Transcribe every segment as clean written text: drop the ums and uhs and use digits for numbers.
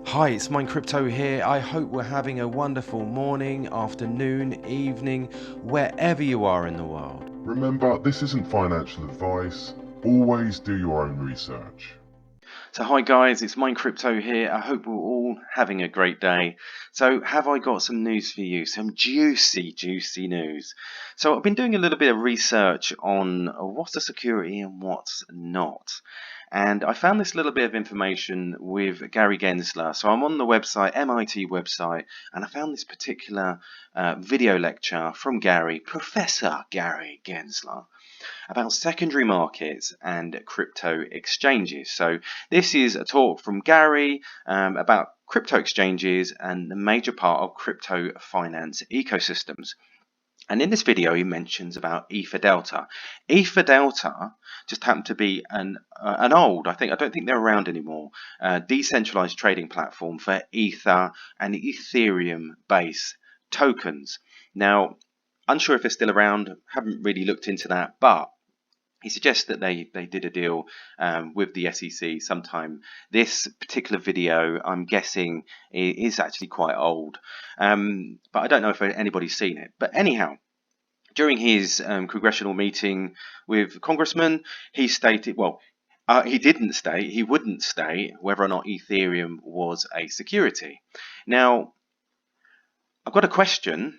Hi, it's Crypto here. I hope we're having a wonderful morning, afternoon, evening, wherever you are in the world. Remember, this isn't financial advice. Always do your own research. So hi guys, it's Crypto here. I hope we're all having a great day. So have I got some news for you? Some juicy news. So I've been doing a little bit of research on what's a security and what's not. And I found this little bit of information with Gary Gensler. So I'm on the website, M.I.T website, and I found this particular video lecture from Professor Gary Gensler, about secondary markets and crypto exchanges. So this is a talk from Gary about crypto exchanges and the major part of crypto finance ecosystems. And in this video, he mentions about Ether Delta. Ether Delta just happened to be an old, I don't think they're around anymore, decentralized trading platform for Ether and Ethereum-based tokens. Now, unsure if they're still around, haven't really looked into that, but he suggests that they did a deal with the SEC sometime. This particular video, I'm guessing, is actually quite old, but I don't know if anybody's seen it. But anyhow, during his congressional meeting with congressmen, he stated, well, he wouldn't state whether or not Ethereum was a security. Now, I've got a question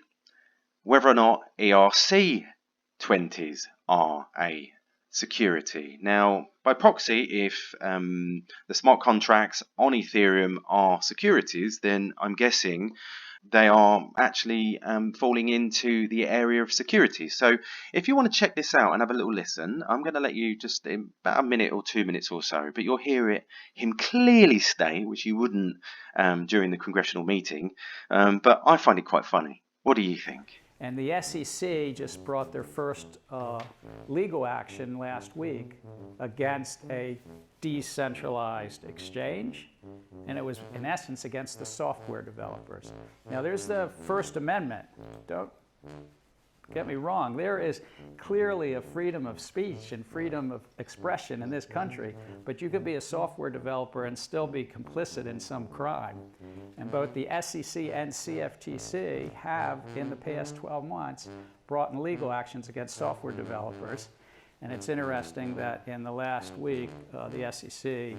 whether or not ERC-20's are a security. Now, by proxy, if the smart contracts on Ethereum are securities, then I'm guessing they are actually falling into the area of securities. So if you want to check this out and have a little listen, I'm going to let you just in about a minute or 2 minutes or so, but you'll hear him clearly state, which you wouldn't during the congressional meeting, but I find it quite funny. What do you think? And the SEC just brought their first legal action last week against a decentralized exchange, and it was in essence against the software developers. Now there's the First Amendment. Don't get me wrong, there is clearly a freedom of speech and freedom of expression in this country, but you could be a software developer and still be complicit in some crime. And both the SEC and CFTC have, in the past 12 months, brought in legal actions against software developers. And it's interesting that in the last week, the SEC,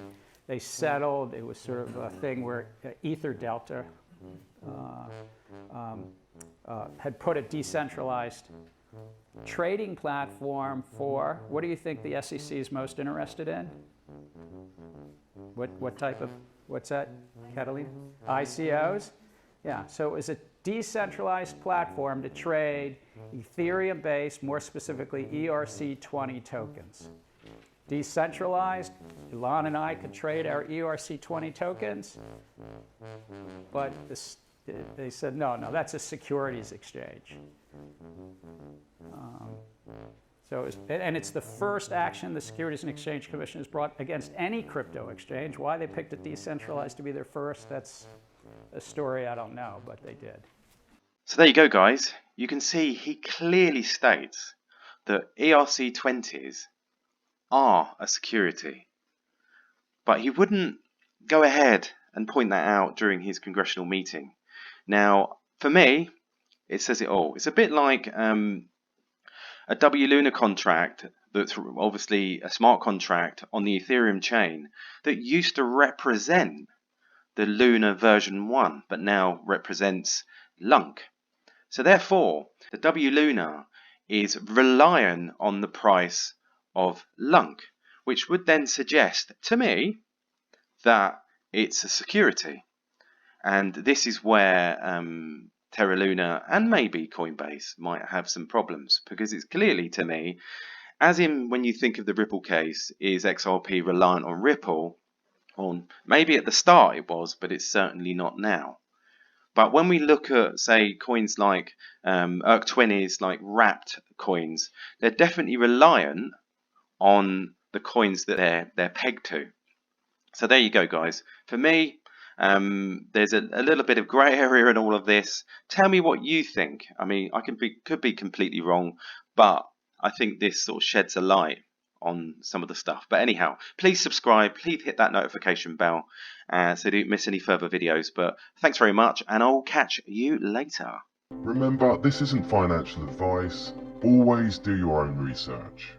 they settled. It was sort of a thing where Ether Delta had put a decentralized trading platform for, what do you think the SEC is most interested in? What type of, what's that, Catalina? ICOs? Yeah, so it was a decentralized platform to trade Ethereum-based, more specifically ERC-20 tokens. Decentralized, Elon and I could trade our ERC-20 tokens, but they said, no, that's a securities exchange. And it's the first action the Securities and Exchange Commission has brought against any crypto exchange. Why they picked it decentralized to be their first, that's a story I don't know, but they did. So there you go, guys. You can see he clearly states that ERC-20's are a security, but he wouldn't go ahead and point that out during his congressional meeting. Now, for me, it says it all. It's a bit like a WLUNA contract that's obviously a smart contract on the Ethereum chain that used to represent the Luna version 1, but now represents LUNC. So therefore, the WLUNA is reliant on the price of LUNC, which would then suggest to me that it's a security. And this is where Terra Luna and maybe Coinbase might have some problems, because it's clearly, to me, as in when you think of the Ripple case, is XRP reliant on Ripple? Or maybe at the start it was, but it's certainly not now. But when we look at, say, coins like ERC-20's, like wrapped coins, they're definitely reliant on the coins that they're pegged to. So there you go, guys. For me, there's a little bit of grey area in all of this. Tell me what you think. I mean, could be completely wrong, but I think this sort of sheds a light on some of the stuff. But anyhow, please subscribe, please hit that notification bell so you don't miss any further videos. But thanks very much, and I'll catch you later. Remember, this isn't financial advice. Always do your own research.